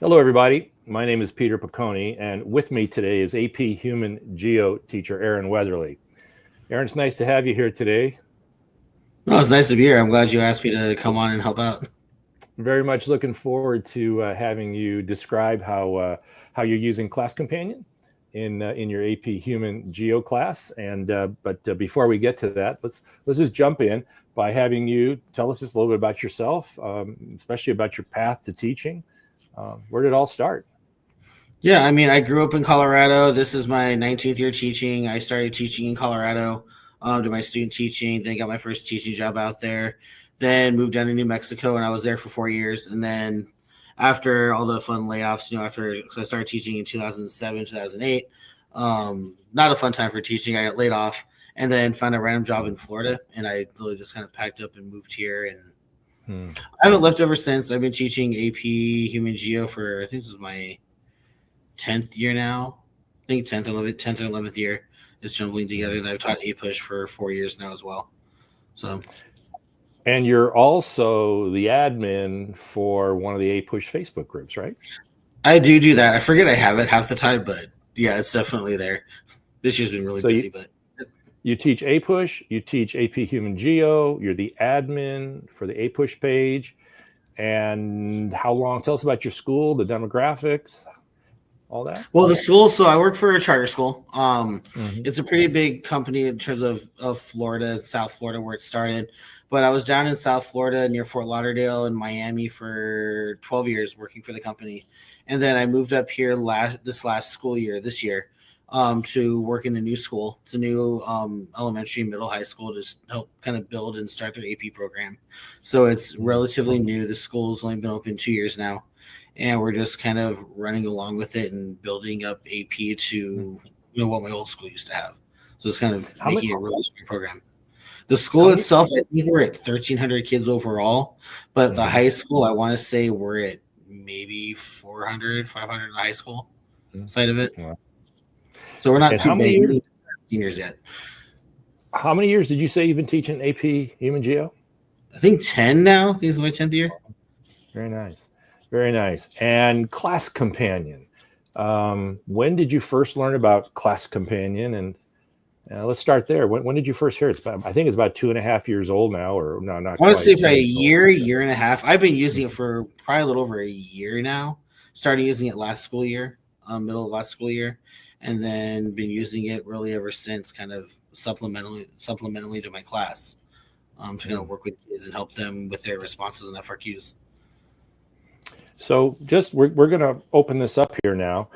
Hello, everybody. My name is Peter Paccone, and with me today is AP Human Geo teacher Aaron Weatherly. Aaron, it's nice to have you here today. No, it's nice to be here. I'm glad you asked me to come on and help out. Very much looking forward to having you describe how you're using Class Companion in your AP Human Geo class. And but before we get to that, let's just jump in by having you tell us just a little bit about yourself, especially about your path to teaching. Where did it all start? Yeah, I grew up in Colorado. This is my 19th year teaching. I started teaching in Colorado, did my student teaching, then got my first teaching job out there, then moved down to New Mexico, and I was there for 4 years. And then after all the fun layoffs, so I started teaching in 2007, 2008. Not a fun time for teaching. I got laid off and then found a random job in Florida, and I really just kind of packed up and moved here. And I haven't left ever since. I've been teaching AP Human Geo for, I think this is my 10th year now. I think 10th and 11th year is jumbling together. And I've taught APHG for 4 years now as well. So, and you're also the admin for one of the APHG Facebook groups, right? I do that. I forget I have it half the time, but yeah, it's definitely there. This year's been really busy, but you teach APHG, you teach AP Human Geo, you're the admin for the APHG page. And how long? Tell us about your school, the demographics, all that. Well, the school, so I work for a charter school. It's a pretty big company in terms of Florida, South Florida, where it started. But I was down in South Florida near Fort Lauderdale and Miami for 12 years working for the company. And then I moved up here this year, to work in a new school. It's a new elementary, middle, high school to help kind of build and start their AP program. So it's relatively new. The school's only been open 2 years now, and we're just kind of running along with it and building up AP to what my old school used to have. So it's kind of making a really strong program. The school itself, I think we're at 1,300 kids overall, but the high school, I want to say we're at maybe 400, 500 in the high school side of it. Yeah. So we're not too big seniors yet. How many years did you say you've been teaching AP Human Geo? I think 10 now. This is my 10th year. Very nice. Very nice. And Class Companion. When did you first learn about Class Companion? And let's start there. When did you first hear it? I think it's about 2.5 years old now, or no, not. I want to say for a year and a half. I've been using it for probably a little over a year now. Started using it last school year, middle of last school year. And then been using it really ever since, kind of supplementally to my class, to kind of work with kids and help them with their responses and FRQs. So we're going to open this up here now.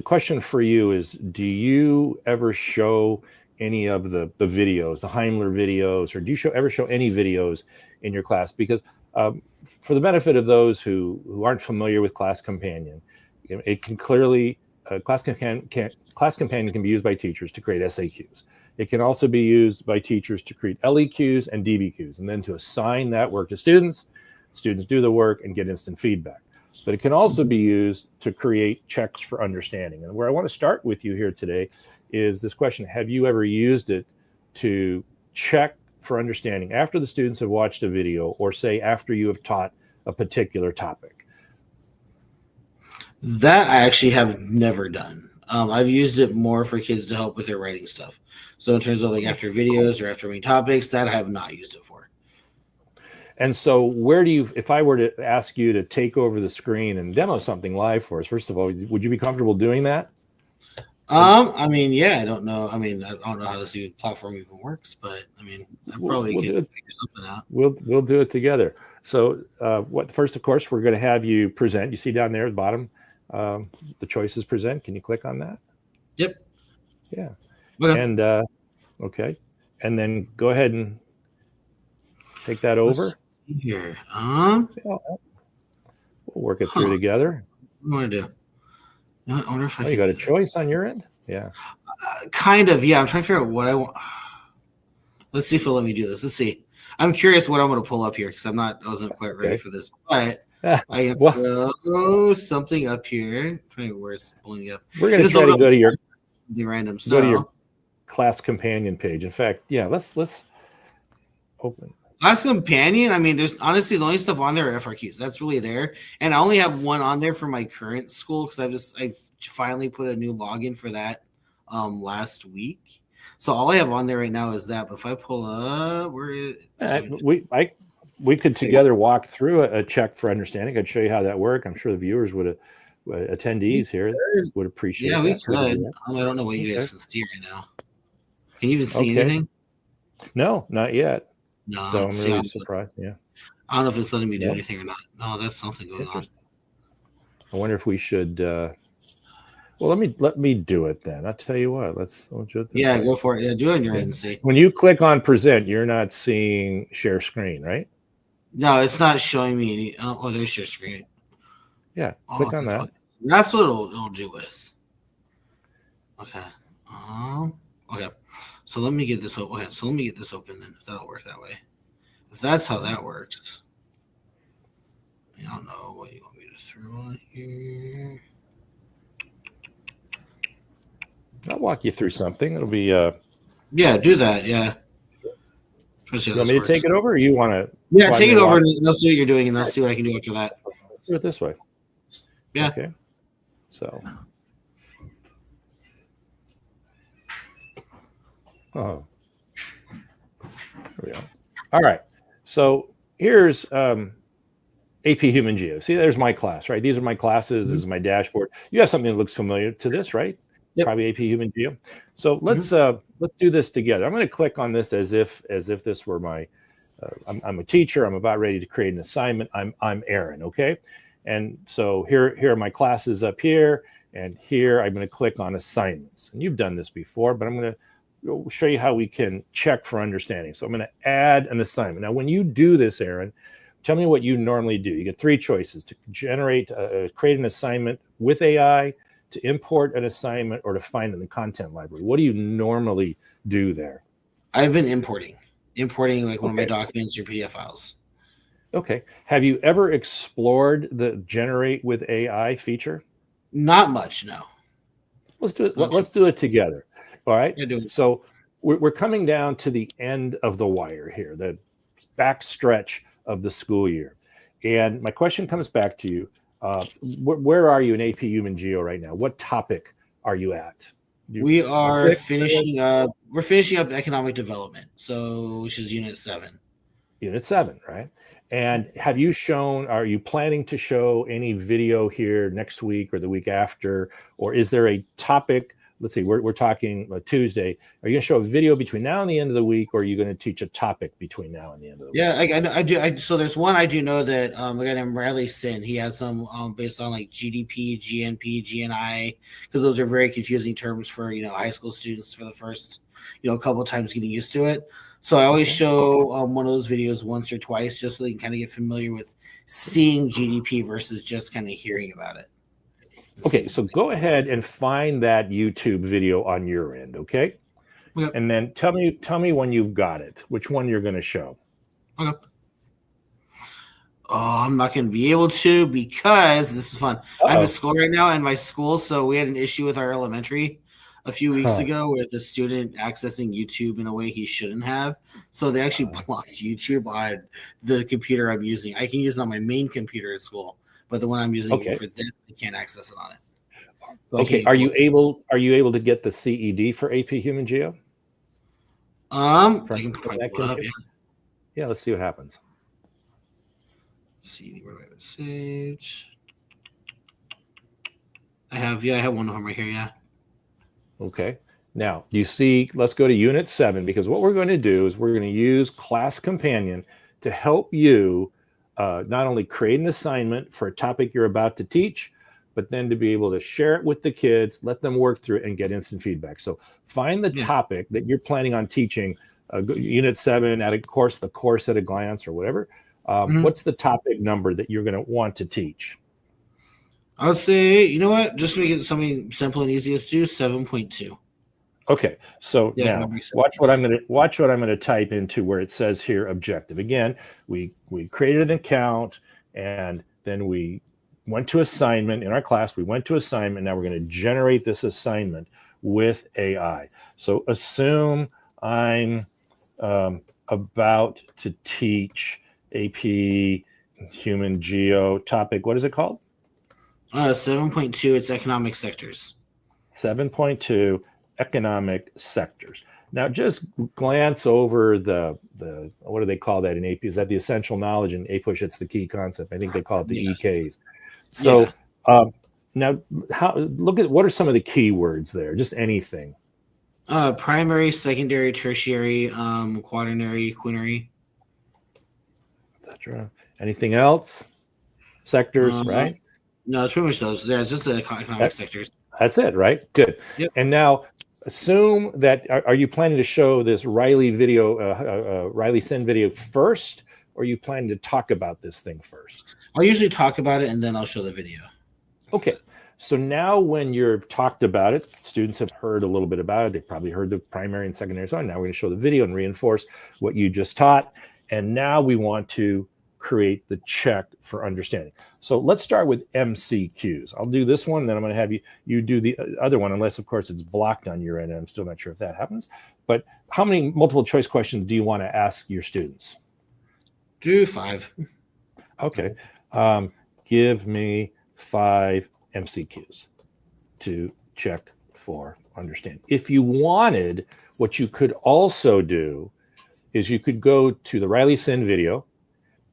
Question for you is, do you ever show any of the videos, the Heimler videos, or do you ever show any videos in your class? Because for the benefit of those who aren't familiar with Class Companion, it can clearly Class Companion can be used by teachers to create SAQs. It can also be used by teachers to create LEQs and DBQs, and then to assign that work to students. Students do the work and get instant feedback. But it can also be used to create checks for understanding. And where I want to start with you here today is this question: have you ever used it to check for understanding after the students have watched a video, or say after you have taught a particular topic? That I actually have never done. I've used it more for kids to help with their writing stuff. So in terms of like after videos or after main topics, that I have not used it for. And so if I were to ask you to take over the screen and demo something live for us, first of all, would you be comfortable doing that? Yeah, I don't know. I don't know how this platform even works, but I probably could figure something out. We'll do it together. So first, of course, we're going to have you present. You see down there at the bottom, the choices present. Can you click on that? Yep. Yeah. Okay. And okay. And then go ahead and take that over. Here. We'll work it through together. What do I do? I wonder if you got a choice on your end? Yeah. Kind of. Yeah. I'm trying to figure out what I want. Let's see if it'll let me do this. Let's see. I'm curious what I'm going to pull up here because I wasn't quite ready for this, but I have to something up here. I'm trying to where it's pulling up. We're going to try to go to your random stuff. Go to your Class Companion page. In fact, yeah, let's open. Class Companion, I mean, there's honestly the only stuff on there are FRQs. That's really there. And I only have one on there for my current school because I've finally put a new login for that last week. So all I have on there right now is that. But if I pull up we could together walk through a check for understanding. I'd show you how that worked. I'm sure the viewers attendees here would appreciate that. Yeah, we could. I don't know what you guys can see right now. Can you even see anything? No, not yet. No, so I'm really surprised. Yeah. I don't know if it's letting me do anything or not. No, that's something going on. I wonder if we should well, let me do it then. I'll tell you what. We'll do it go for it. Yeah, do it on your end and see. When you click on present, you're not seeing share screen, right? No, it's not showing me any. Oh, there's share screen. Yeah, click on that. That's what it'll do with. Okay. Okay. So let me get this open. Okay, so let me get this open then. If that'll work that way. If that's how that works. I don't know what you want me to throw on here. I'll walk you through something. It'll be yeah, do that. Yeah. You want me to take it over, or you want to? Yeah, take it over and let's see what you're doing, and let's see what I can do after that. Do it this way. Yeah. Okay. So. Oh. There we go. All right. So here's AP Human Geo. See, there's my class, right? These are my classes. This is my dashboard. You have something that looks familiar to this, right? Yep. Probably AP Human Geo. So let's do this together. I'm going to click on this as if this were my. I'm a teacher. I'm about ready to create an assignment. I'm Aaron. Okay. And so here are my classes up here, and here I'm going to click on assignments. And you've done this before, but I'm going to show you how we can check for understanding. So I'm going to add an assignment. Now, when you do this, Aaron, tell me what you normally do. You get three choices: to generate, create an assignment with AI, to import an assignment, or to find in the content library. What do you normally do there? I've been importing like one of my documents or PDF files. Okay. Have you ever explored the generate with AI feature? Not much, no. Let's do it. Let's do it together. All right. So we're coming down to the end of the wire here, the back stretch of the school year. And my question comes back to you. Where are you in AP Human Geo right now? What topic are you at? We are finishing up. We're finishing up economic development, which is Unit 7. Unit 7, right? And are you planning to show any video here next week or the week after? Or is there a topic? Let's see, we're talking Tuesday. Are you going to show a video between now and the end of the week, or are you going to teach a topic between now and the end of the week? Yeah, I do. So there's one I do know that a guy named Riley Sin. He has some based on like GDP, GNP, GNI, because those are very confusing terms for high school students for the first a couple of times getting used to it. So I always show one of those videos once or twice just so they can kind of get familiar with seeing GDP versus just kind of hearing about it. Okay, so go ahead and find that YouTube video on your end, okay? Yep. And then tell me when you've got it, which one you're going to show. Okay. Oh, I'm not going to be able to because this is fun. I'm at school right now, and my school, so we had an issue with our elementary a few weeks ago with a student accessing YouTube in a way he shouldn't have. So they actually blocked YouTube on the computer I'm using. I can use it on my main computer at school, but the one I'm using for this, I can't access it on it. Okay. Are you able to get the CED for AP Human Geo? I can probably pull it up, yeah, let's see what happens. CED, where do I have it saved? I have one of them right here, yeah. Okay. Now, you see, let's go to Unit 7, because what we're going to do is we're going to use Class Companion to help you not only create an assignment for a topic you're about to teach, but then to be able to share it with the kids, let them work through it, and get instant feedback. So find the topic that you're planning on teaching, Unit 7 the course at a glance or whatever. What's the topic number that you're going to want to teach? I would say, you know what? Just make it something simple and easy. Let's do 7.2. Okay, so now watch what I'm going to type into where it says here objective. Again, we created an account, and then we went to assignment in our class. We went to assignment. Now we're going to generate this assignment with AI. So assume I'm about to teach AP Human Geo topic. What is it called? 7.2, it's economic sectors. 7.2, economic sectors. Now, just glance over the what do they call that in AP? Is that the essential knowledge? In APUSH, it's the key concept. I think they call it the EKs. So now, look at what are some of the keywords there? Just anything. Primary, secondary, tertiary, quaternary, quinary. Etc. Anything else? Sectors, right? No, it's pretty much those. Yeah, it's just the economic sectors. That's it, right? Good. Yep. And now, assume that are you planning to show this Riley video, Riley Sin video first, or are you planning to talk about this thing first? I'll usually talk about it and then I'll show the video. Okay. So now when you've talked about it, students have heard a little bit about it. They've probably heard the primary and secondary. So now we're going to show the video and reinforce what you just taught. And now we want to create the check for understanding. So let's start with MCQs. I'll do this one, then I'm going to have you do the other one, unless, of course, it's blocked on your end. I'm still not sure if that happens. But how many multiple choice questions do you want to ask your students? Do 5. Okay. Give me 5 MCQs to check for understanding. If you wanted, what you could also do is you could go to the Riley Sin video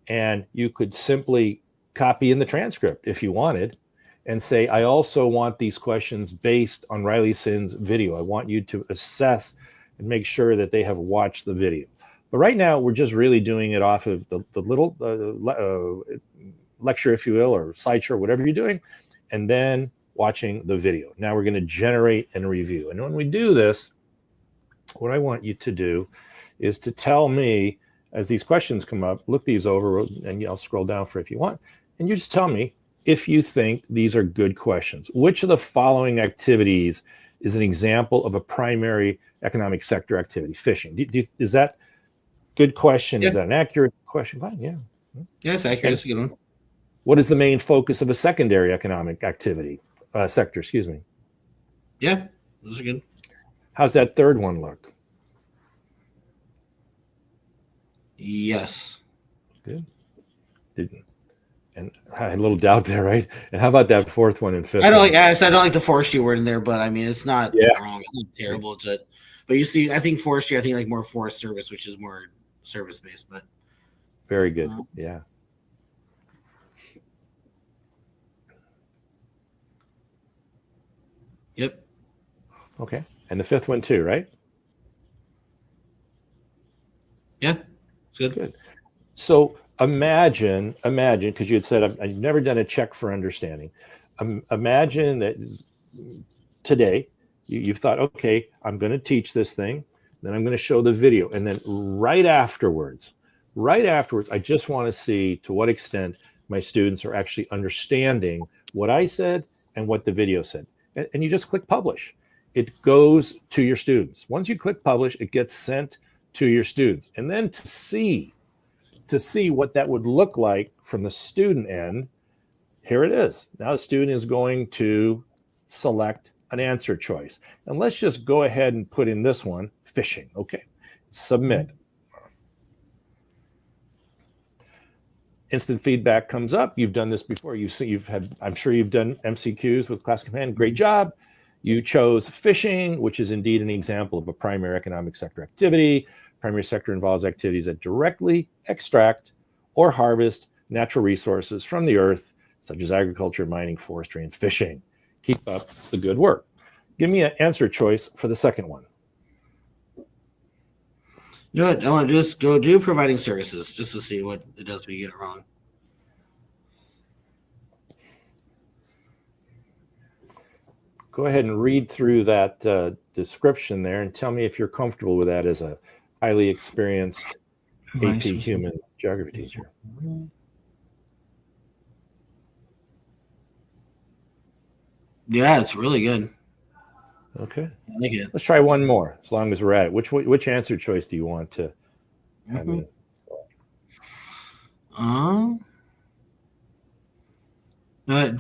and you could simply copy in the transcript if you wanted and say, I also want these questions based on Riley Sin's video. I want you to assess and make sure that they have watched the video. But right now, we're just really doing it off of the little lecture, if you will, or slideshow, whatever you're doing, and then watching the video. Now we're going to generate and review. And when we do this, what I want you to do is to tell me, as these questions come up, look these over, and I'll scroll down for if you want, and you just tell me if you think these are good questions. Which of the following activities is an example of a primary economic sector activity? Fishing. Is that good question? Yeah. Is that an accurate question? Fine, yeah. Yeah, it's accurate. It's a good one. What is the main focus of a secondary economic activity sector? Excuse me. Yeah, those are good. How's that third one look? Yes. Good. And I had a little doubt there, right? And how about that fourth one and fifth? I don't like the forestry word in there, but I mean it's not wrong. It's not terrible. But you see, I think forestry, I think like more forest service, which is more service based. But very good. Yeah. Yep. Okay. And the fifth one too, right? Yeah. It's good. Good. So imagine, because you had said I've never done a check for understanding. Imagine that today you've thought, okay, I'm going to teach this thing, then I'm going to show the video, and then right afterwards, I just want to see to what extent my students are actually understanding what I said and what the video said. And you just click publish. It goes to your students. Once you click publish, it gets sent to your students. And then to see what that would look like from the student end, here it is. Now the student is going to select an answer choice. And let's just go ahead and put in this one, fishing. Okay, submit. Instant feedback comes up. You've done this before. I'm sure you've done MCQs with Class Command. Great job. You chose fishing, which is indeed an example of a primary economic sector activity. Primary sector involves activities that directly extract or harvest natural resources from the earth, such as agriculture, mining, forestry, and fishing. Keep up the good work. Give me an answer choice for the second one. You know what? I want to just go do providing services just to see what it does if we get it wrong. Go ahead and read through that description there and tell me if you're comfortable with that as a highly experienced AP Human Geography teacher. Yeah, it's really good. Okay. I like it. Let's try one more, as long as we're at it. Which answer choice do you want to have me select?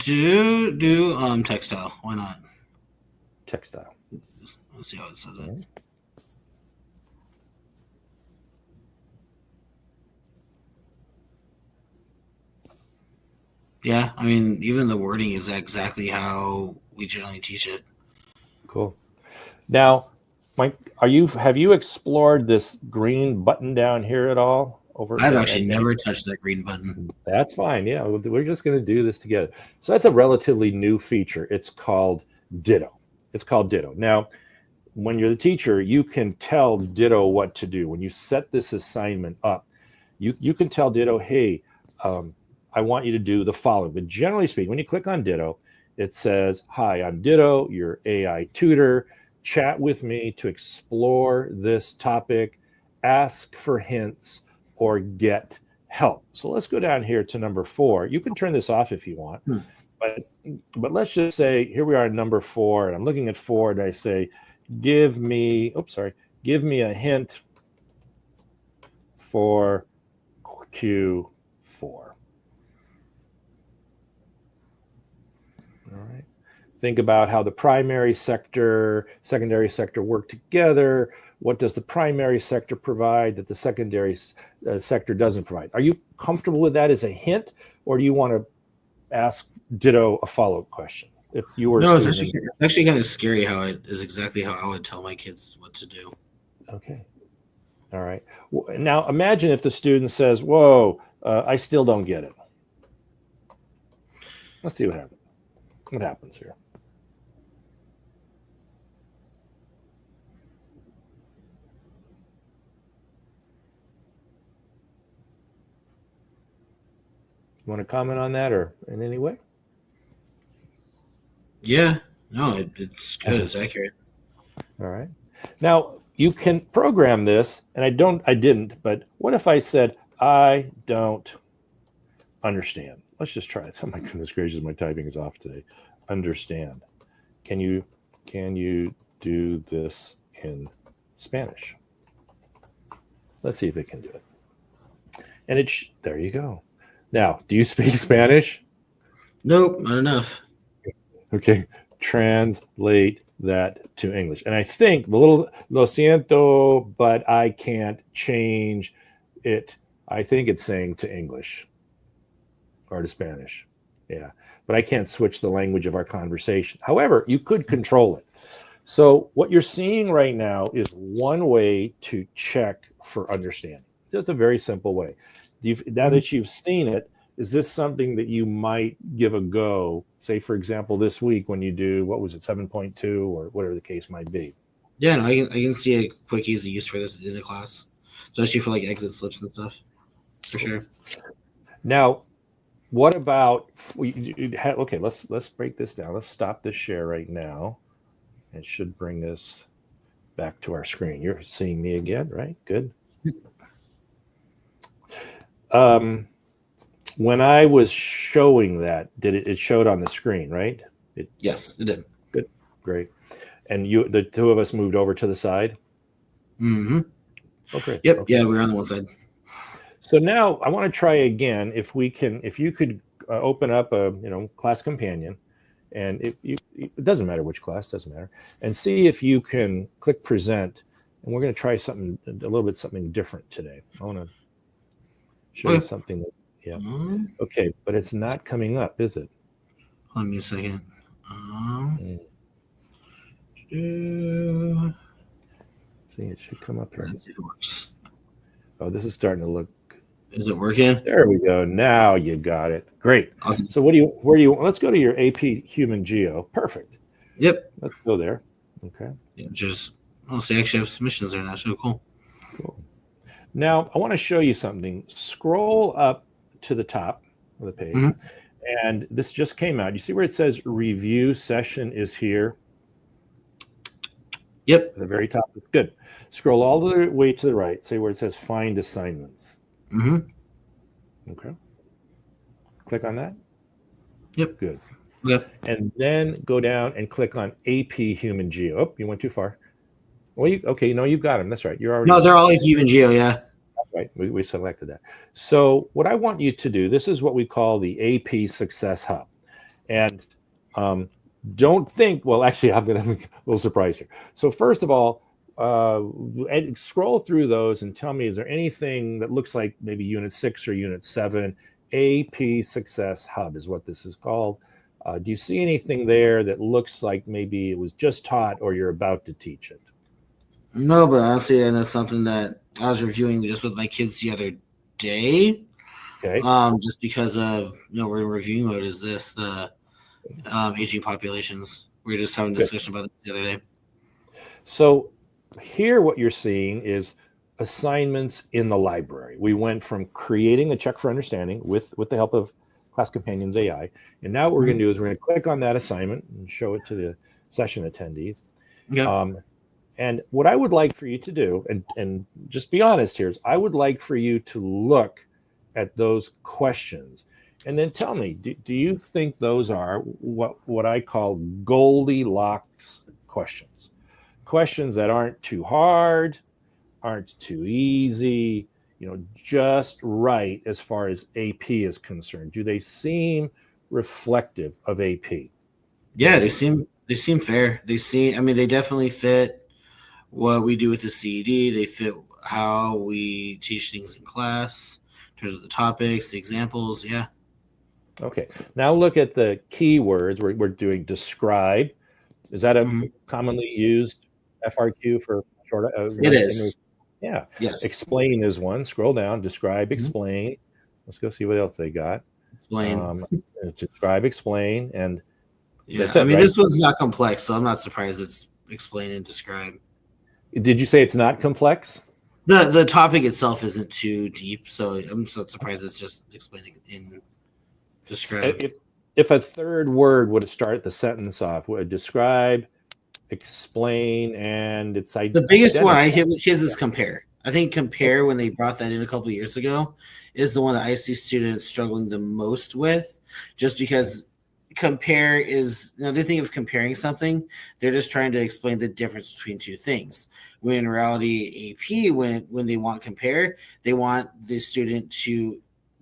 Do textile. Why not? Textile. Let's see how it says it. Yeah, I mean, even the wording is exactly how we generally teach it. Cool. Now, Mike, have you explored this green button down here at all? I've actually never touched that green button. That's fine. Yeah, we're just going to do this together. So that's a relatively new feature. It's called Ditto. It's called Ditto. Now, when you're the teacher, you can tell Ditto what to do. When you set this assignment up, you can tell Ditto, hey, I want you to do the following. But generally speaking, when you click on Ditto, it says, hi, I'm Ditto, your AI tutor. Chat with me to explore this topic, ask for hints, or get help. So let's go down here to number 4. You can turn this off if you want. But let's just say, here we are at number 4, and I'm looking at 4, and I say, give me a hint for Q4. All right. Think about how the primary sector, secondary sector work together. What does the primary sector provide that the secondary sector doesn't provide? Are you comfortable with that as a hint, or do you want to ask Ditto a follow-up question? If you were it's actually kind of scary how it is exactly how I would tell my kids what to do. Okay. All right. Now imagine if the student says, whoa, I still don't get it. Let's see what happens. What happens here? You want to comment on that or in any way? Yeah, no, it's good. It's accurate. All right. Now you can program this, and I didn't, but what if I said, I don't understand? Let's just try it. Oh my goodness gracious, my typing is off today. Understand. Can you do this in Spanish? Let's see if it can do it. And there you go. Now, do you speak Spanish? Nope, not enough. Okay, translate that to English. And I think the little lo siento, but I can't change it. I think it's saying to English or to Spanish. Yeah, but I can't switch the language of our conversation. However, you could control it. So what you're seeing right now is one way to check for understanding. Just a very simple way. Now that you've seen it, is this something that you might give a go? Say, for example, this week when you do, what was it, 7.2 or whatever the case might be? Yeah, no, I can see a quick, easy use for this in the class, especially for like exit slips and stuff. For sure. Now, what about? Okay, let's break this down. Let's stop this share right now. It should bring us back to our screen. You're seeing me again, right? Good. When I was showing that, it showed on the screen, right? Yes, it did. Good, great. And the two of us moved over to the side. Mm-hmm. Okay. Yep. Okay. Yeah, we're on the one side. So now I want to try again. If you could open up a class companion, and it doesn't matter which class, doesn't matter, and see if you can click present. And we're going to try something different today. I want to show you something. Yeah. Okay, but it's not coming up, is it? Hold me a second. See, it should come up here. Let's see if it works. Oh, this is starting to look. Is it working? There we go. Now you got it. Great. Okay. So let's go to your AP Human Geo. Perfect. Yep. Let's go there. Okay. Yeah, I actually have submissions there now. So cool. Cool. Now I want to show you something. Scroll up to the top of the page, and this just came out. You see where it says review session is here? Yep. At the very top. Good. Scroll all the way to the right. Say where it says find assignments. Okay. Click on that. Yep. Good. Yep. And then go down and click on AP Human Geo. Oh, you went too far. Well, you've got them. That's right. You're already. No, they're all AP Human Geo. Yeah. Right, we selected that. So what I want you to do, this is what we call the AP Success Hub. And don't think, well, actually, I'm going to have a little surprise here. So first of all, scroll through those and tell me, is there anything that looks like maybe Unit 6 or Unit 7 AP Success Hub is what this is called. Do you see anything there that looks like maybe it was just taught or you're about to teach it? No, but honestly, and that's something that I was reviewing just with my kids the other day. Okay. Just because of we're in reviewing mode. Is this the aging populations? We were just having a discussion about this the other day. So here what you're seeing is assignments in the library. We went from creating a check for understanding with the help of Class Companions AI. And now what we're going to do is we're going to click on that assignment and show it to the session attendees. Yep. And what I would like for you to do, and just be honest here, is I would like for you to look at those questions and then tell me, do you think those are what I call Goldilocks questions? Questions that aren't too hard, aren't too easy, just right as far as AP is concerned. Do they seem reflective of AP? Yeah, they seem fair. They definitely fit what we do with the CED. They fit how we teach things in class in terms of the topics, the examples. Yeah. Okay. Now look at the keywords. We're doing describe. Is that a commonly used FRQ for short? It is. Yeah. Yes. Explain is one. Scroll down. Describe, explain. Let's go see what else they got. Explain. Describe, explain, and that's it, right? This one's not complex, so I'm not surprised it's explain and describe. Did you say it's not complex? The topic itself isn't too deep, so I'm not surprised it's just explaining in describe. If a third word would have started the sentence off, would describe, explain, and it's the biggest one I hit with kids is compare. I think compare, when they brought that in a couple of years ago, is the one that I see students struggling the most with, just because compare is, they think of comparing something, they're just trying to explain the difference between two things. When in reality, AP, when they want compare, they want the student to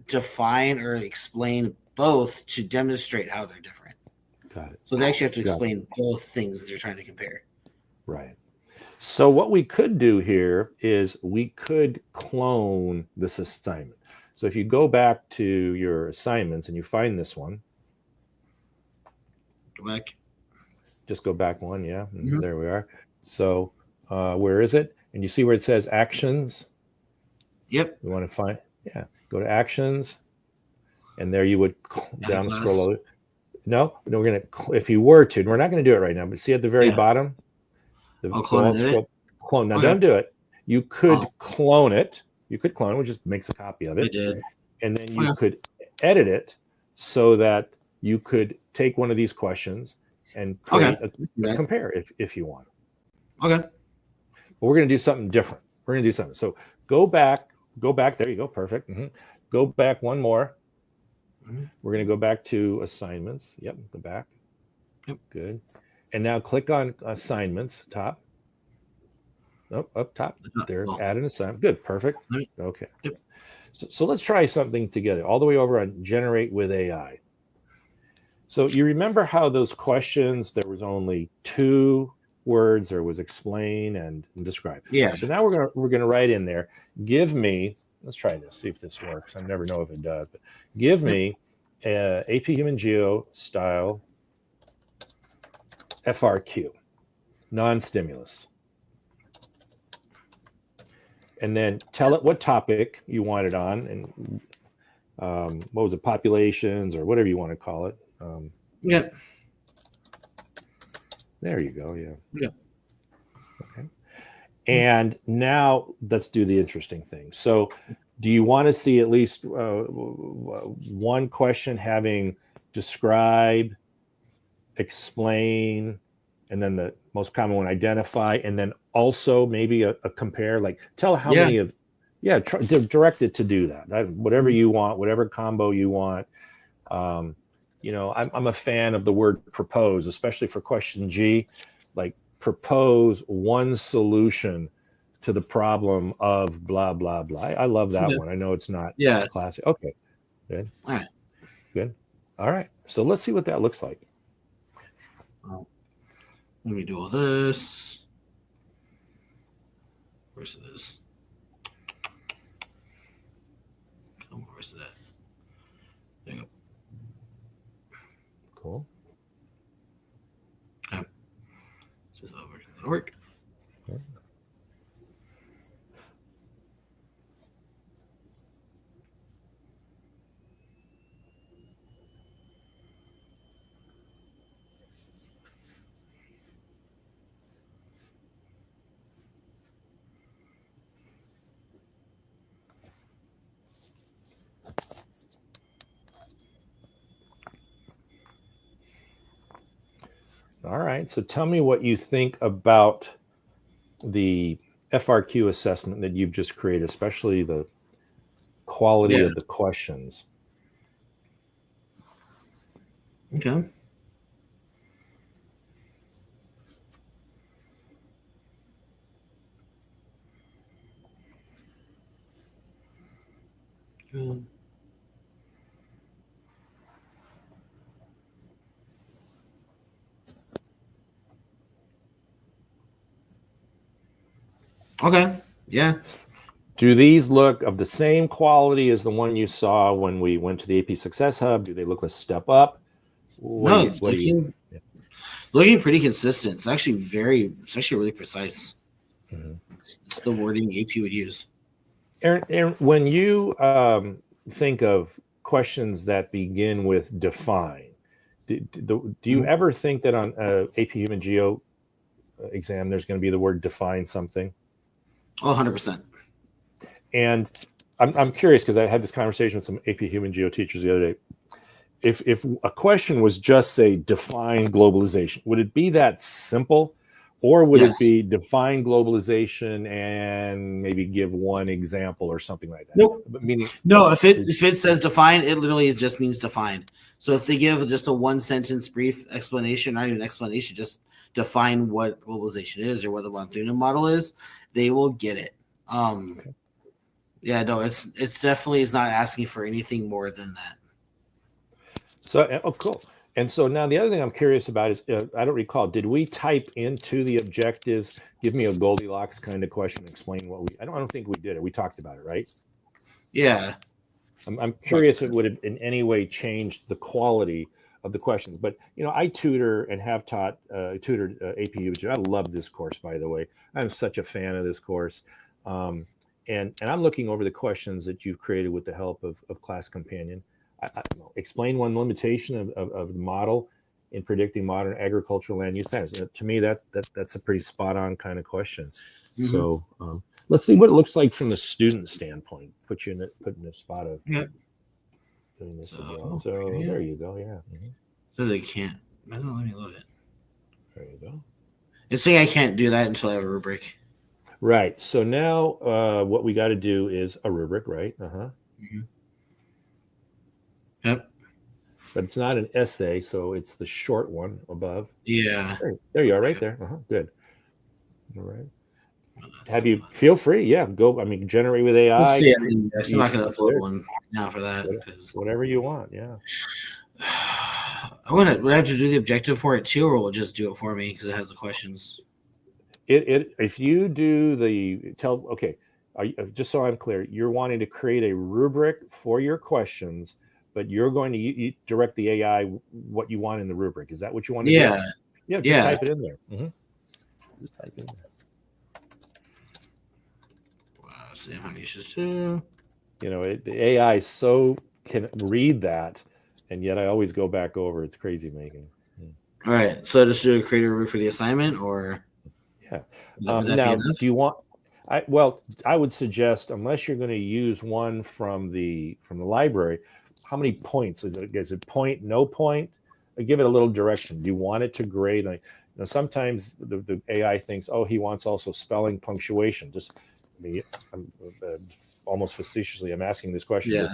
define or explain both to demonstrate how they're different. Got it. So they actually have to explain both things they're trying to compare. Right. So what we could do here is we could clone this assignment. So if you go back to your assignments and you find this one. Go back. Just go back one, yeah. There we are. So where is it? And you see where it says actions? Yep. We want to find, go to actions. And there you would down the scroll over. No, we're going to, if you were to, and we're not going to do it right now, but see at the very bottom? Clone it. Now, don't do it. You could clone it. You could clone it, which just makes a copy of it. I did. And then you could edit it so that you could take one of these questions and create a compare if you want. Okay. But we're going to do something different. We're going to do something. So go back. There you go. Perfect. Go back one more. We're going to go back to assignments. Yep. Go back. Yep. Good. And now click on assignments, top. Up top. There. Add an assignment. Good. Perfect. Okay. Yep. So let's try something together. All the way over on generate with AI. So you remember how those questions, there was only 2 words. There was explain and describe. Yeah. So now we're gonna write in there. Give me. Let's try this. See if this works. I never know if it does. But give me AP Human Geo style FRQ, non-stimulus. And then tell it what topic you want it on, and what was it, populations or whatever you want to call it. There you go. Yeah. Okay. And now let's do the interesting thing. So do you want to see at least one question having describe, explain, and then the most common one, identify, and then also maybe a compare, like tell how many of, direct it to do that. Whatever you want, whatever combo you want. I'm a fan of the word propose, especially for question G, like propose one solution to the problem of blah, blah, blah. I love that one. I know it's not classic. Okay, good. All right. Good. All right. So let's see what that looks like. Let me do all this. Where's this? Where's that? There you go. Cool. Okay. Just over to the work. Okay. All right. So tell me what you think about the FRQ assessment that you've just created, especially the quality of the questions. Okay. Okay. Yeah. Do these look of the same quality as the one you saw when we went to the AP Success Hub? Do they look a step up? Looking pretty consistent. It's actually really precise. Mm-hmm. It's the wording AP would use. Aaron, when you think of questions that begin with define, do you ever think that on AP Human Geo exam there's going to be the word define something? Oh, 100%. And I'm curious because I had this conversation with some AP Human Geo teachers the other day. If a question was just say define globalization, would it be that simple? Or would it be define globalization and maybe give one example or something like that? Nope. No, if it says define, it literally just means define. So if they give just a one sentence brief explanation, not even an explanation, just define what globalization is or what the von Thunen model is, they will get it. Okay. Yeah, no, it's definitely is not asking for anything more than that. So, oh, cool. And so now the other thing I'm curious about is, I don't recall, did we type into the objectives, give me a Goldilocks kind of question, explain what I don't think we did it. We talked about it, right? Yeah. I'm curious if it would have in any way changed the quality of the questions. But, I tutor and have tutored AP UG. I love this course, by the way. I'm such a fan of this course. And I'm looking over the questions that you've created with the help of Class Companion. Explain one limitation of the model in predicting modern agricultural land use patterns. To me, that's a pretty spot on kind of question. Mm-hmm. So let's see what it looks like from the student standpoint. Put in the spot of doing this again. So there you go. Yeah. Mm-hmm. So they can't. I don't know. Let me load it. There you go. It's saying I can't do that until I have a rubric. Right. So now what we got to do is a rubric, right? Mm-hmm. Yep. But it's not an essay, so it's the short one above. Yeah. There you are, right there. Good. All right. Have you feel free? Yeah, go. Generate with AI. Let's see. I'm not going to upload one now for that. Whatever you want. Yeah. Would I have to do the objective for it too, or will it just do it for me because it has the questions? If you do just so I'm clear, you're wanting to create a rubric for your questions, but you're going to direct the AI what you want in the rubric. Is that what you want to do? Yeah. Just type it in there. Mm-hmm. Just type it in there. Wow, see how many issues too. The AI can read that, and yet I always go back over. It's crazy making. All right, so just do a create a rubric for the assignment, or now, do you want? I would suggest, unless you're going to use one from the library, how many points is it? Is it point, no point? Give it a little direction. Do you want it to grade? Sometimes the AI thinks, oh, he wants also spelling, punctuation. I'm almost facetiously, I'm asking this question. Yeah.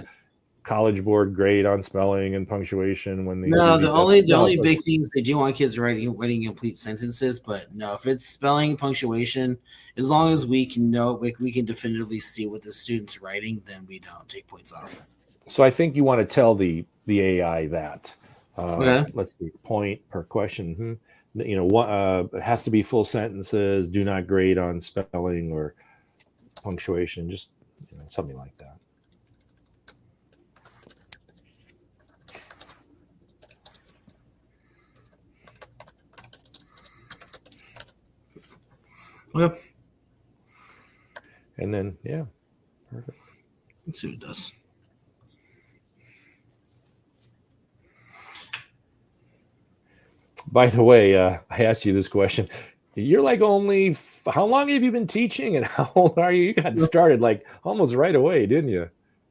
College board grade on spelling and punctuation when they the only big things they do want kids writing complete sentences, but no, if it's spelling, punctuation, as long as we can we can definitively see what the student's writing, then we don't take points off. So I think you want to tell the AI that. Okay. Let's see, point per question. It has to be full sentences. Do not grade on spelling or punctuation. Just something like that. Okay. And then, yeah. Perfect. Let's see what it does. By the way, I asked you this question. You're like only, how long have you been teaching and how old are you? You got started like almost right away, didn't you?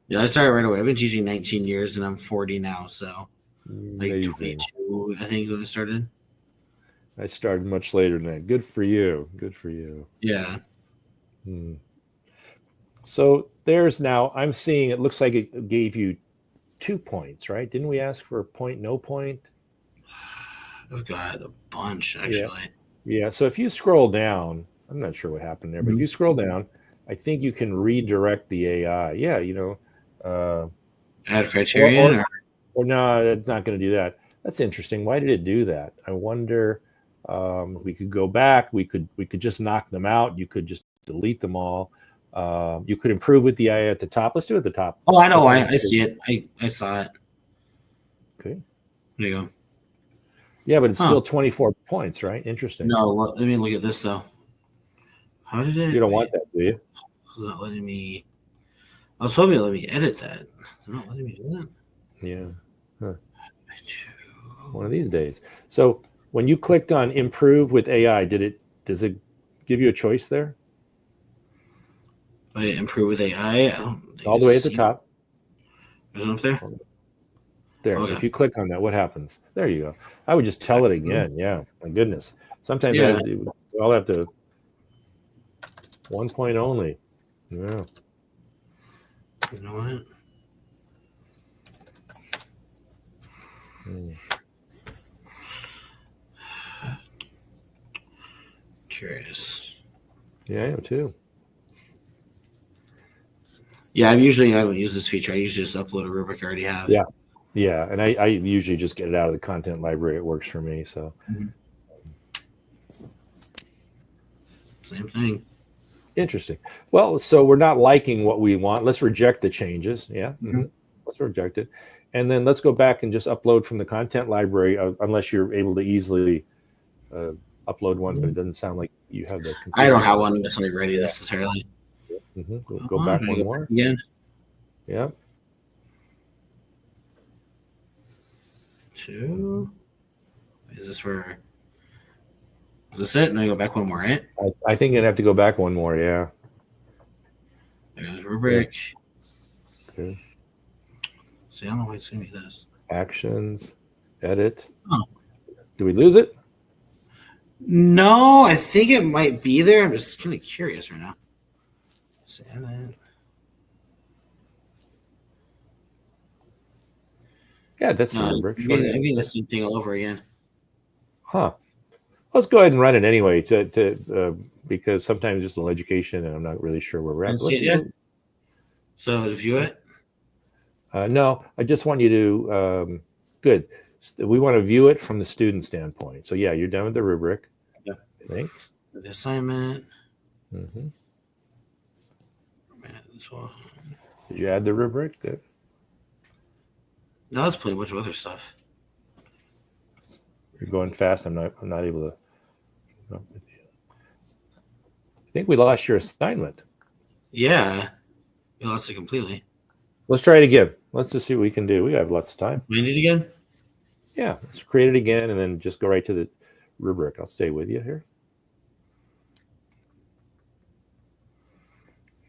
Yeah, I started right away. I've been teaching 19 years and I'm 40 now. So like Amazing. 22, I think, when I started. I started much later than that. Good for you. Good for you. Yeah. So there's now, I'm seeing, it looks like it gave you 2 points, right? Didn't we ask for a point, no point? I've got a bunch, actually. Yeah. So if you scroll down, I'm not sure what happened there, but if you scroll down, I think you can redirect the AI. Yeah, Add criterion? or no, it's not going to do that. That's interesting. Why did it do that? I wonder. We could go back. We could just knock them out. You could just delete them all. You could improve with the AI at the top. Let's do it at the top. Oh, I know. I see it. I saw it. Okay. There you go. Yeah, but it's still 24 points, right? Interesting. No, let me look at this, though. How did it? You don't want that, do you? It's not letting me. I was hoping to let me edit that. They're not letting me do that. Yeah. Huh. One of these days. So when you clicked on improve with AI, does it give you a choice there? Improve with AI? I don't think All the way at the top. There's one up there? There. Okay. If you click on that, what happens? There you go. I would just tell it again. Yeah. My goodness. Sometimes I'll have to 1 point only. Yeah. You know what? Curious. Yeah, I am too. Yeah, I don't use this feature. I usually just upload a rubric I already have. Yeah. Yeah. And I usually just get it out of the content library. It works for me. So same thing. Interesting. Well, so we're not liking what we want. Let's reject the changes. Yeah. Let's reject it. And then let's go back and just upload from the content library, unless you're able to easily upload one, but it doesn't sound like you have the computer. I don't have one necessarily ready necessarily. Go back one more. Again. Yeah. 2. Is this it? And I go back one more, right? I think you'd have to go back one more. Yeah. There's rubric. Okay. See, I don't know why it's giving me this. Actions, edit. Oh. Do we lose it? No, I think it might be there. I'm just kind of curious right now. Yeah, that's the rubric. I'm getting the same thing all over again. Huh. Let's go ahead and run it anyway, because sometimes it's a little education, and I'm not really sure where we're at. So to view it? No, I just want you to. Good. We want to view it from the student standpoint. So yeah, you're done with the rubric. Yeah. Thanks. The assignment. Did you add the rubric? Good. No, it's playing a bunch of other stuff. You're going fast. I'm not able to. I think we lost your assignment. Yeah, you lost it completely. Let's try it again. Let's just see what we can do. We have lots of time. Find it again? Yeah, let's create it again and then just go right to the rubric. I'll stay with you here.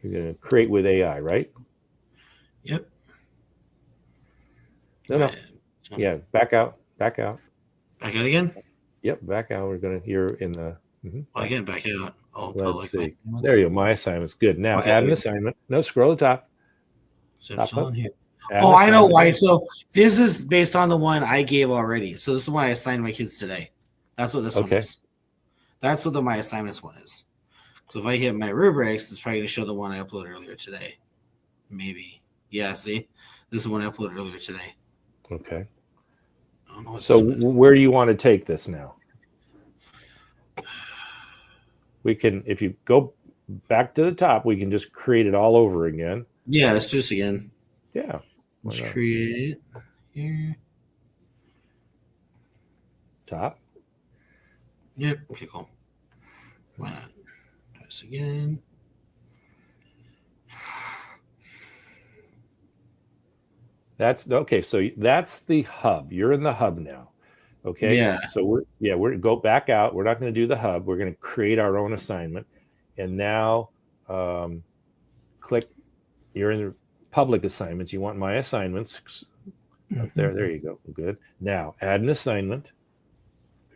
You're going to create with AI, right? Yep. No. Yeah, back out. Back out. Back out again? Yep, back out. We're going to hear in the... Again, back out. Let's see. There you go. My assignment's good. Now add an assignment. No, scroll to the top. So it's on here. Oh, I know why. So this is based on the one I gave already. So this is the one I assigned my kids today. That's what this one is. That's what my assignments one is. So if I hit my rubrics, it's probably going to show the one I uploaded earlier today. Maybe. Yeah, see? This is the one I uploaded earlier today. Okay. So where do you want to take this now? We can, if you go back to the top, we can just create it all over again. Yeah, let's do this again. Yeah. Let's create here. Top. Yep. Okay, cool. Why not? this again. That's okay. So that's the hub. You're in the hub now. Okay. Yeah. So we're go back out. We're not going to do the hub. We're going to create our own assignment. And now click. You're in the public assignments. You want my assignments up there. There you go. Good. Now add an assignment.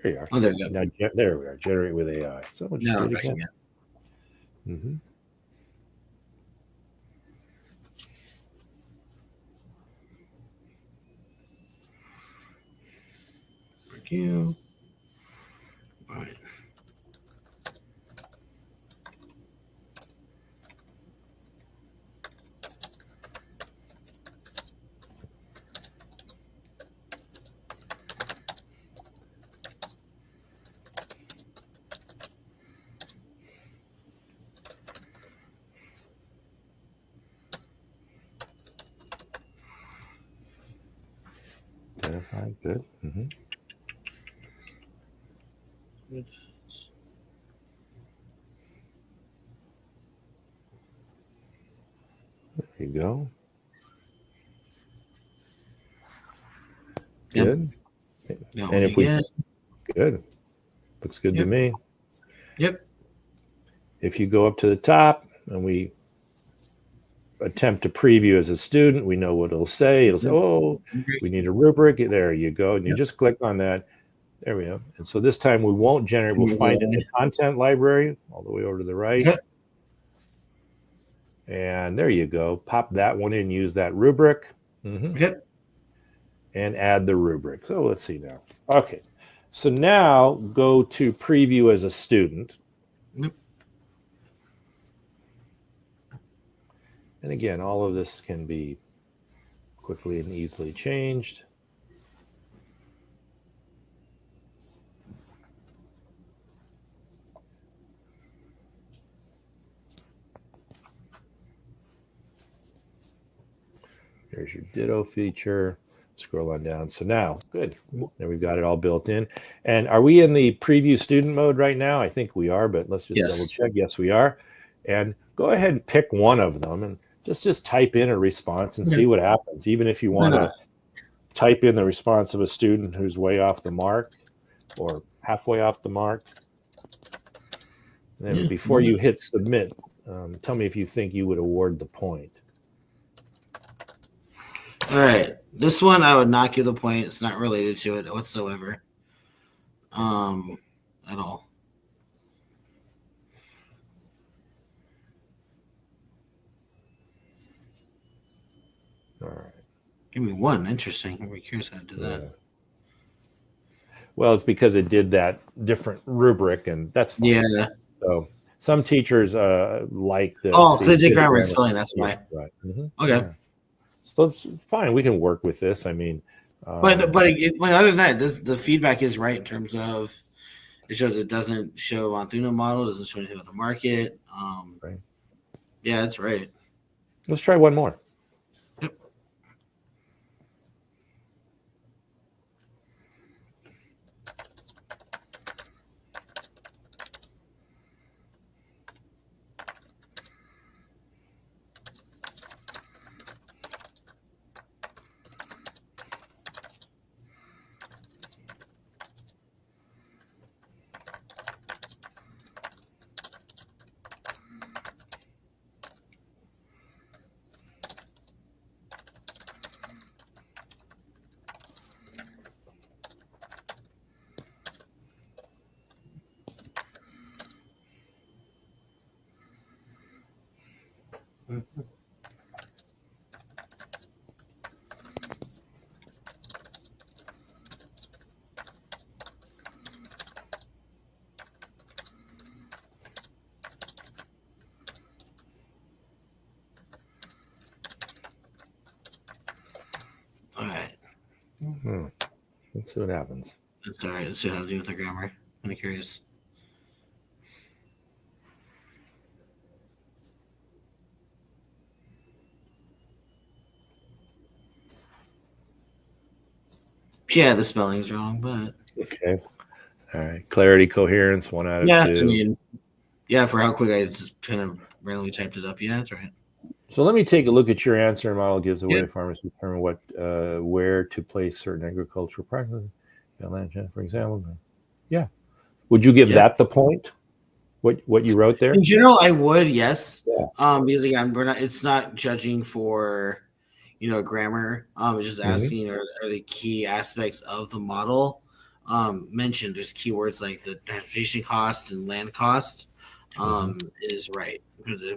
There you are. Oh, there we go. Now there we are. Generate with AI. So we'll just do it again. Mm-hmm. You. All right. Identify. Good. Mm-hmm. There you go. Good. Yep. And if we good, looks good to me. Yep. If you go up to the top and we attempt to preview as a student, we know what it'll say. It'll say, "Oh, we need a rubric." There you go, and you just click on that. There we go. And so this time we won't generate. We'll find it in the content library all the way over to the right. Yep. And there you go. Pop that one in. Use that rubric. Mm-hmm. Yep. And add the rubric. So let's see now. Okay. So now go to preview as a student. Yep. And again, all of this can be quickly and easily changed. There's your ditto feature. Scroll on down. So now, good. Now we've got it all built in. And are we in the preview student mode right now? I think we are, but let's just double check. Yes, we are. And go ahead and pick one of them and just type in a response and see what happens. Even if you want to type in the response of a student who's way off the mark or halfway off the mark. And then before you hit submit, tell me if you think you would award the point. All right. This one I would not give the point. It's not related to it whatsoever. At all. All right. Give me one. Interesting. I'm very curious how to do that. Well, it's because it did that different rubric, and that's fine. Yeah. So some teachers like the the grammar is spelling. That's why. Right. Mm-hmm. Okay. Yeah. So it's fine. We can work with this. I mean, but other than that, the feedback is right in terms of it shows it doesn't show on Thuno model, doesn't show anything about the market. Right. Yeah, that's right. Let's try one more. Yep. All right. Let's see what happens. That's all right. Let's see how to do with the grammar. I'm curious. Yeah, the spelling's wrong, but okay. All right. Clarity, coherence, 1 out of 2. I mean, Yeah, for how quick I just kind of randomly typed it up. Yeah, that's right. So let me take a look at your answer. Model gives away Yep. farmers determine where to place certain agricultural practices. For example, yeah. Would you give Yep. that the point? What you wrote there? In general, I would, yes. Yeah. Because again, it's not judging for, grammar. It's just asking are the key aspects of the model mentioned. There's keywords like the transportation cost and land cost is right.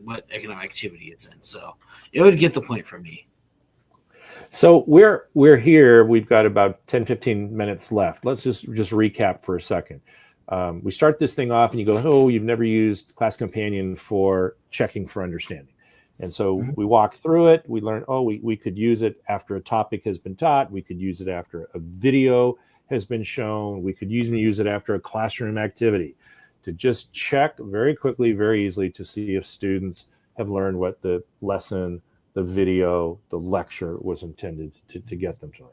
What economic activity it's in. So it would get the point from me. So we're here. We've got about 10, 15 minutes left. Let's just recap for a second. We start this thing off and you go, oh, you've never used Class Companion for checking for understanding. And so we walk through it. We learn, oh, we could use it after a topic has been taught. We could use it after a video has been shown. We could use it after a classroom activity to just check very quickly, very easily to see if students have learned what the lesson, the video, the lecture was intended to get them to learn.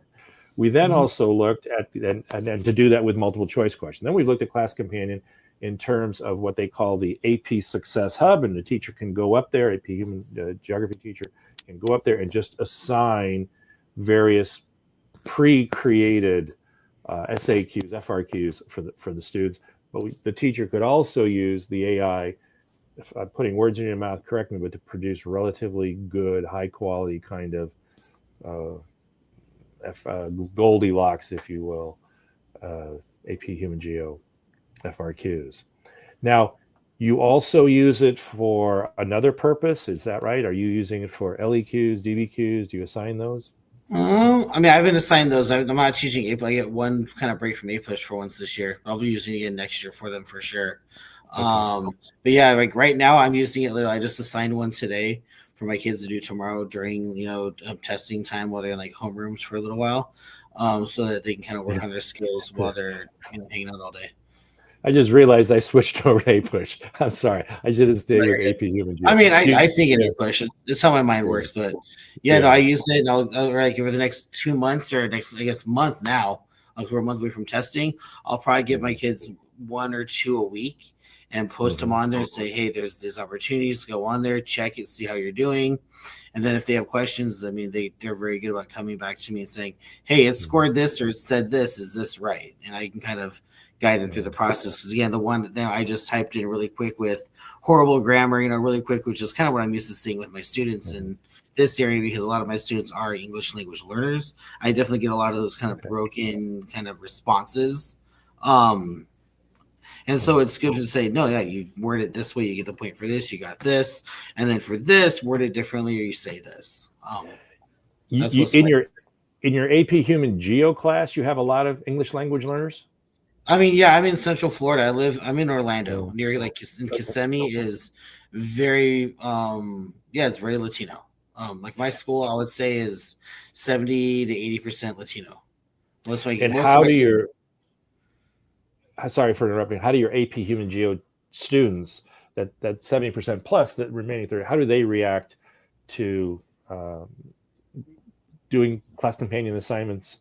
We then also looked at, and to do that with multiple choice questions. Then we looked at Class Companion in terms of what they call the AP Success Hub, and the teacher can go up there, AP Human Geography teacher can go up there and just assign various pre-created SAQs, FRQs for the students. But the teacher could also use the AI, putting words in your mouth correctly, but to produce relatively good, high quality kind of Goldilocks, if you will, AP Human Geo FRQs. Now, you also use it for another purpose. Is that right? Are you using it for LEQs, DBQs? Do you assign those? I mean, I haven't assigned those. I'm not teaching AP. I get one kind of break from APHG for once this year. I'll be using it again next year for them for sure. Okay. But yeah, like right now I'm using it. Literally, I just assigned one today for my kids to do tomorrow during testing time while they're in like homerooms for a little while, so that they can kind of work on their skills while they're hanging out all day. I just realized I switched over to APUSH. I'm sorry. I should have stayed with AP Human Geo. I mean, I think in APUSH. It's how my mind works. But no, I use it. And I'll like over the next 2 months or next, I guess, month now. We're a month away from testing. I'll probably give my kids 1 or 2 a week and post them on there and say, hey, there's these opportunities. Go on there, check it, see how you're doing. And then if they have questions, I mean, they're very good about coming back to me and saying, hey, it scored this or it said this. Is this right? And I can kind of guide them through the process. Because again, the one that I just typed in really quick with horrible grammar, really quick, which is kind of what I'm used to seeing with my students in this area, because a lot of my students are English language learners. I definitely get a lot of those kind of broken kind of responses. And so it's good to say, no, yeah, you word it this way, you get the point for this, you got this. And then for this, word it differently, or you say this. In your AP Human Geo class, you have a lot of English language learners? I mean, yeah, I'm in Central Florida. I'm in Orlando, near like in Kissimmee is very, it's very Latino. Like my school, I would say is 70 to 80% Latino. Sorry for interrupting. How do your AP Human Geo students, that 70% plus, that remaining 30, how do they react to doing Class Companion assignments?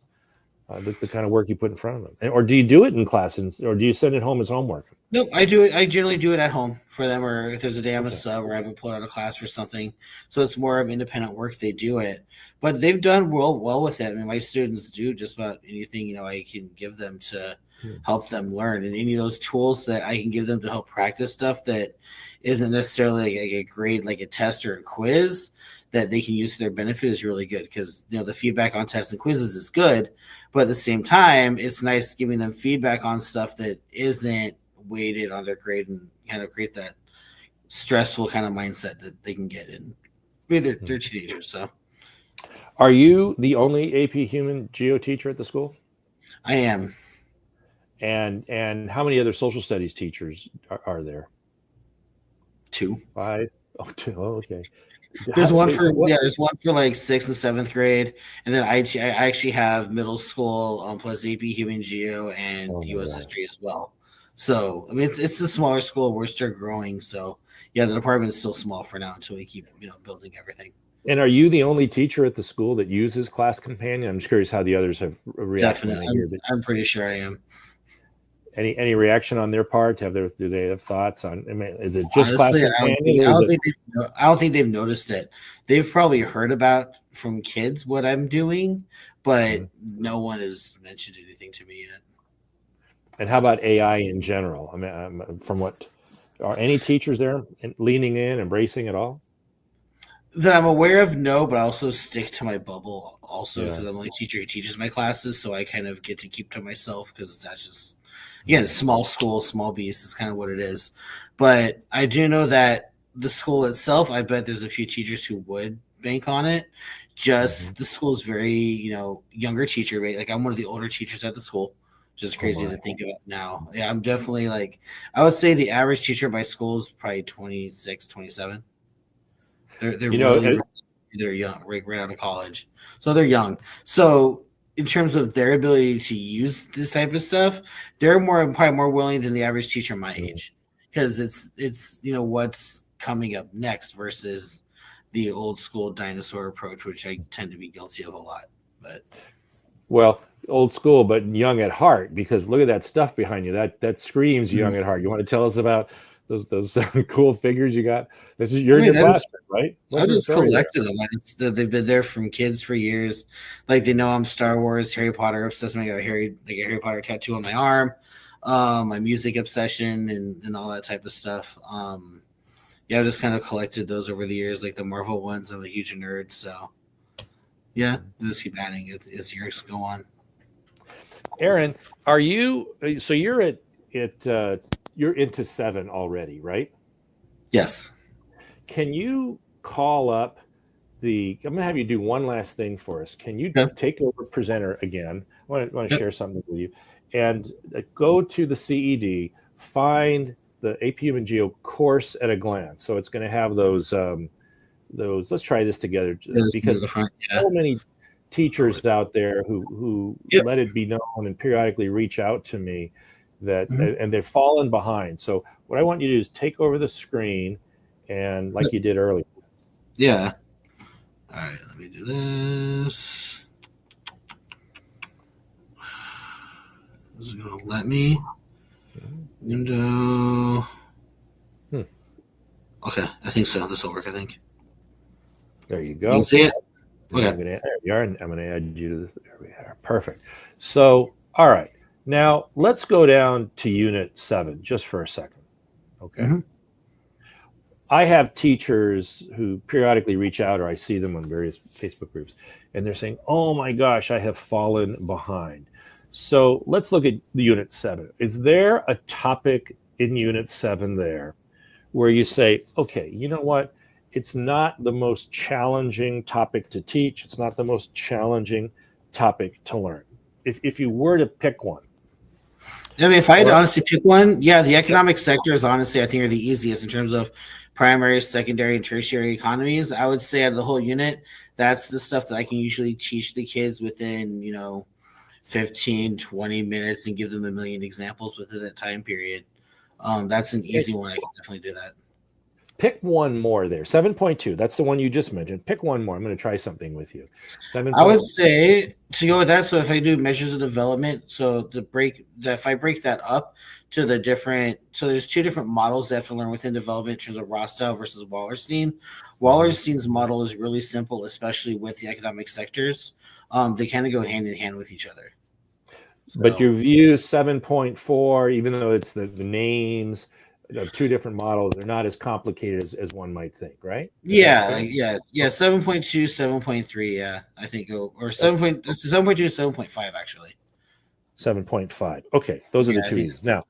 The kind of work you put in front of them, or do you do it in class, or do you send it home as homework? Nope, I do it. I generally do it at home for them, or if there's a day I'm a sub or I haven't pulled out of class for something. So it's more of independent work. They do it, but they've done well with it. I mean, my students do just about anything I can give them to help them learn, and any of those tools that I can give them to help practice stuff that isn't necessarily like a grade, like a test or a quiz, that they can use to their benefit is really good, because the feedback on tests and quizzes is good, but at the same time, it's nice giving them feedback on stuff that isn't weighted on their grade and kind of create that stressful kind of mindset that they can get in. They're teenagers. So, are you the only AP Human Geo teacher at the school? I am. And how many other social studies teachers are there? 2. 5. Oh, 2. Oh, okay. There's one for there's one for like 6th and 7th grade, and then I actually have middle school plus AP Human Geo and U.S. History as well. So I mean, it's a smaller school. We're still growing, so yeah, the department is still small for now until we keep building everything. And are you the only teacher at the school that uses Class Companion? I'm just curious how the others have reacted. Definitely, I'm pretty sure I am. Any reaction on their part? Do they have thoughts on? I mean, is it just class Honestly, companion? I don't think they've noticed it. They've probably heard about from kids what I'm doing, but no one has mentioned anything to me yet. And how about AI in general? I mean, from what are any teachers there leaning in, embracing it all? That I'm aware of, no, but I also stick to my bubble also because Yeah. I'm the only teacher who teaches my classes, so I kind of get to keep to myself because that's just, again, small school, small beast is kind of what it is. But I do know that the school itself, I bet there's a few teachers who would bank on it. Just the school is very, younger teacher rate. Like I'm one of the older teachers at the school, which is crazy to think about now. Yeah, I'm definitely like, I would say the average teacher at my school is probably 26, 27. They're they're young, right out of college, so they're young. So in terms of their ability to use this type of stuff, they're probably more willing than the average teacher my age, because it's what's coming up next versus the old school dinosaur approach, which I tend to be guilty of a lot. But well, old school, but young at heart, because look at that stuff behind you. That screams young at heart. You want to tell us about those cool figures you got? This is your classroom, right? I just collected them. They've been there from kids for years. Like they know I'm Star Wars, Harry Potter obsessed. I got a Harry Potter tattoo on my arm. My music obsession and all that type of stuff. Yeah, I've just kind of collected those over the years, like the Marvel ones. I'm a huge nerd, so yeah, just keep adding it as years go on. Aaron, are you? So you're at you're into 7 already, right? Yes. Can you call up I'm going to have you do one last thing for us. Can you take over presenter again? I want to share something with you, and go to the CED, find the AP Human Geo course at a glance. So it's going to have those. Let's try this together, because so many teachers out there who let it be known and periodically reach out to me that and they've fallen behind. So what I want you to do is take over the screen, and like you did earlier. Yeah. All right, let me do this. This is going to let me. Window. Okay, I think so. This will work, I think. There you go. You can see it? Okay. I'm going to add you to this. There we are. Perfect. So, all right. Now, let's go down to Unit 7 just for a second. Okay. I have teachers who periodically reach out, or I see them on various Facebook groups, and they're saying, oh my gosh, I have fallen behind. So let's look at the Unit 7. Is there a topic in Unit 7 there where you say, okay, you know what? It's not the most challenging topic to teach. It's not the most challenging topic to learn. If you were to pick one. I mean, if I had to honestly pick one, the economic sectors, honestly, I think are the easiest in terms of primary, secondary, and tertiary economies. I would say out of the whole unit, that's the stuff that I can usually teach the kids within, 15, 20 minutes and give them a million examples within that time period. That's an easy one. I can definitely do that. Pick one more there. 7.2. That's the one you just mentioned. Pick one more. I'm going to try something with you. I would say to go with that. So if I do measures of development, if I break that up to the different, so there's 2 different models they have to learn within development in terms of Rostow versus Wallerstein. Wallerstein's model is really simple, especially with the economic sectors. They kind of go hand in hand with each other. But you view 7.4, even though it's the names of 2 different models, they're not as complicated as one might think, right? 7.2, 7.3, yeah, I think or 7.2, 7.5 actually. 7.5. Okay, those are the 2 easy. Now,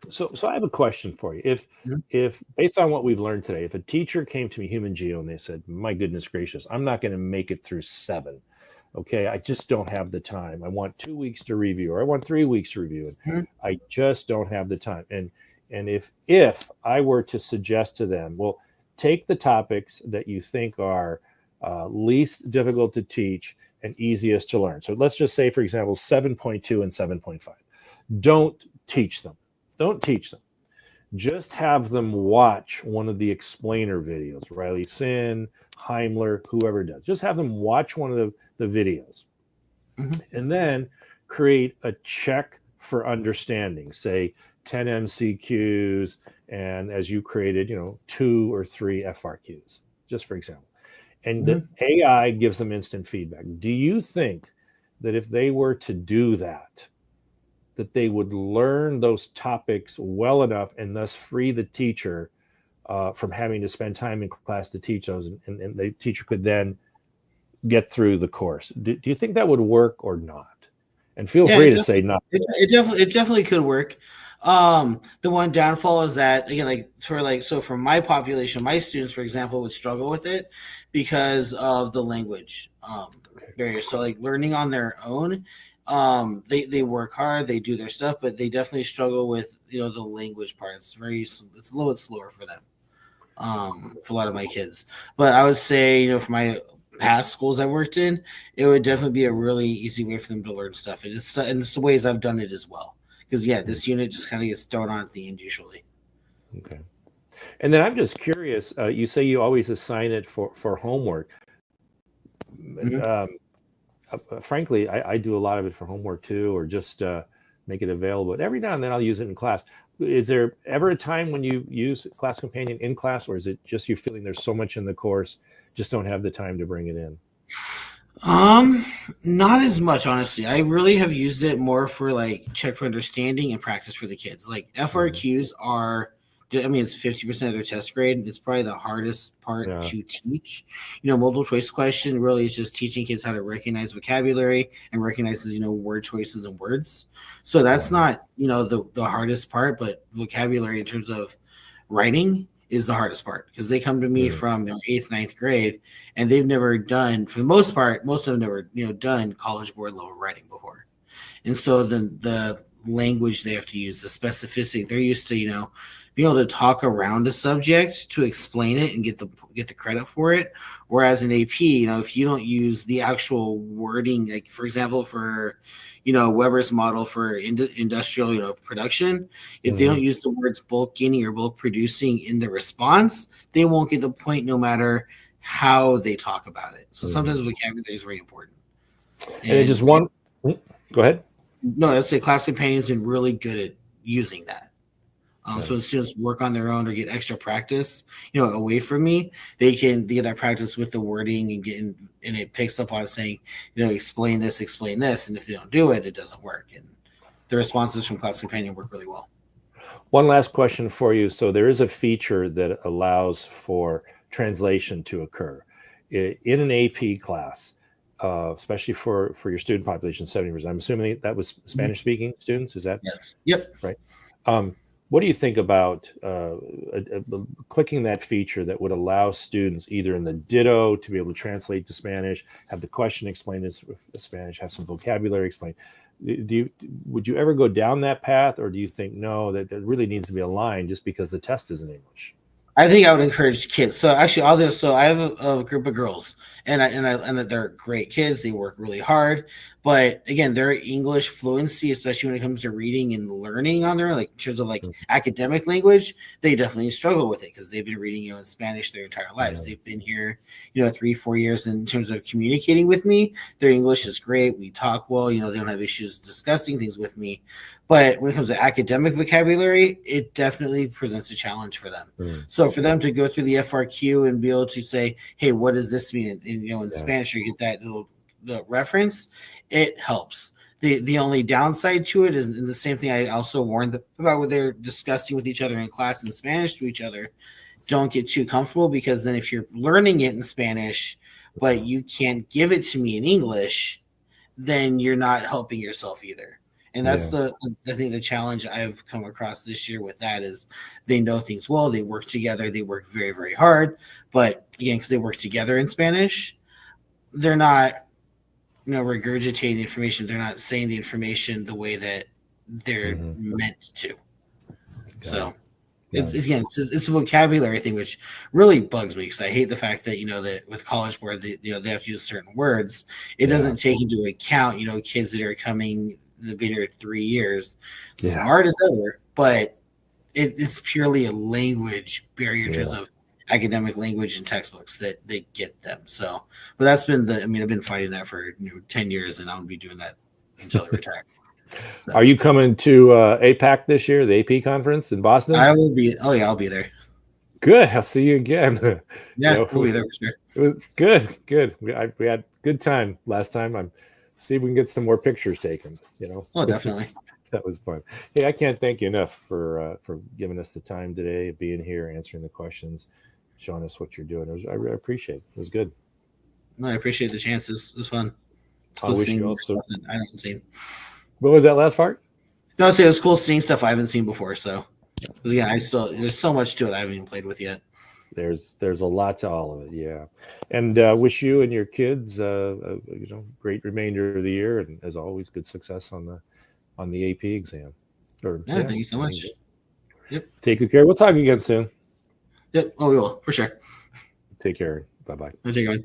So I have a question for you. If based on what we've learned today, if a teacher came to me, Human Geo, and they said, "My goodness gracious, I'm not going to make it through 7. Okay, I just don't have the time. I want 2 weeks to review, or I want 3 weeks to review, and I just don't have the time." And if I were to suggest to them, well, take the topics that you think are least difficult to teach and easiest to learn. So let's just say, for example, 7.2 and 7.5. Don't teach them. Just have them watch one of the explainer videos, Riley Sin, Heimler, whoever does. Just have them watch one of the videos. And then create a check for understanding, say 10 MCQs, and as you created, 2 or 3 FRQs, just for example. And the AI gives them instant feedback. Do you think that if they were to do that they would learn those topics well enough and thus free the teacher from having to spend time in class to teach those, and the teacher could then get through the course? Do you think that would work or not? And feel free to say no. It definitely could work. The one downfall is that, again, so for my population, my students, for example, would struggle with it because of the language barrier. So like learning on their own, they work hard, they do their stuff, but they definitely struggle with the language part. It's a little bit slower for them. For a lot of my kids, but I would say for my past schools I worked in, it would definitely be a really easy way for them to learn stuff. And it's the ways I've done it as well. Because this unit just kind of gets thrown on at the end usually. Okay. And then I'm just curious. You say you always assign it for homework. Frankly, I do a lot of it for homework too, or just make it available. But every now and then I'll use it in class. Is there ever a time when you use Class Companion in class, or is it just you feeling there's so much in the course, just don't have the time to bring it in? Not as much, honestly. I really have used it more for like check for understanding and practice for the kids. Like FRQs are, it's 50% of their test grade. It's probably the hardest part to teach. Multiple choice question really is just teaching kids how to recognize vocabulary and recognizes, word choices and words. So that's not, the hardest part, but vocabulary in terms of writing is the hardest part, because they come to me from 8th, 9th grade, and they've never done, for the most part, most of them never, done College Board level writing before. And so the language they have to use, the specificity, they're used to, being able to talk around a subject to explain it and get the credit for it. Whereas in AP, if you don't use the actual wording, like for example, for Weber's model for industrial production, if they don't use the words bulk gaining or bulk producing in the response, they won't get the point no matter how they talk about it. So sometimes vocabulary is very important. And just one, go ahead. No, I'd say Class Companion's been really good at using that. So as students work on their own or get extra practice, away from me, they get that practice with the wording and it picks up on saying, explain this. And if they don't do it, it doesn't work. And the responses from Class Companion work really well. One last question for you. So there is a feature that allows for translation to occur in an AP class, especially for your student population, 70%. I'm assuming that was Spanish speaking students. Is that? Yes. Yep. Right. What do you think about clicking that feature that would allow students either in the ditto to be able to translate to Spanish, have the question explained in Spanish, have some vocabulary explained? Would you ever go down that path, or do you think no, that really needs to be aligned just because the test is in English? I think I would encourage kids. So actually, I have a group of girls, and they're great kids. They work really hard, but again, their English fluency, especially when it comes to reading and learning on their, like in terms of like academic language, they definitely struggle with it because they've been reading in Spanish their entire lives. They've been here 3-4 years. In terms of communicating with me, their English is great. We talk well. They don't have issues discussing things with me. But when it comes to academic vocabulary, it definitely presents a challenge for them. So for them to go through the FRQ and be able to say, hey, what does this mean in Spanish, or get that little reference, it helps. The only downside to it is, and the same thing I also warned about when they're discussing with each other in class in Spanish to each other, don't get too comfortable, because then if you're learning it in Spanish, but you can't give it to me in English, then you're not helping yourself either. And that's I think the challenge I've come across this year with that is they know things well, they work together, they work very, very hard. But again, because they work together in Spanish, they're not, regurgitating information. They're not saying the information the way that they're meant to. So it's a vocabulary thing, which really bugs me, because I hate the fact that, that with College Board, they have to use certain words. It doesn't take into account, kids that are coming, they've been here 3 years, smart as ever, but it's purely a language barrier in terms of academic language and textbooks that they get them. So, but that's been I've been fighting that for 10 years, and I'm gonna be doing that until I retire. So, Are you coming to APAC this year, the AP conference in Boston? I will be. Oh yeah, I'll be there. Good. I'll see you again. Yeah, we'll be there for sure. It was good. Good. We had good time last time. I'm see if we can get some more pictures taken. Oh, definitely. That was fun. Hey, I can't thank you enough for giving us the time today, being here, answering the questions, showing us what you're doing. I really appreciate it. It was good. No, I appreciate the chance. It was fun. It's I cool wish seeing you also. stuff that I haven't seen. What was that last part? No, it was cool seeing stuff I haven't seen before. So, because again, there's so much to it I haven't even played with yet. There's a lot to all of it, yeah. And wish you and your kids, great remainder of the year, and as always, good success on the AP exam. Thank you so much. Yep. Take good care. We'll talk again soon. Yep. Oh, we will for sure. Take care. Bye bye. Take care.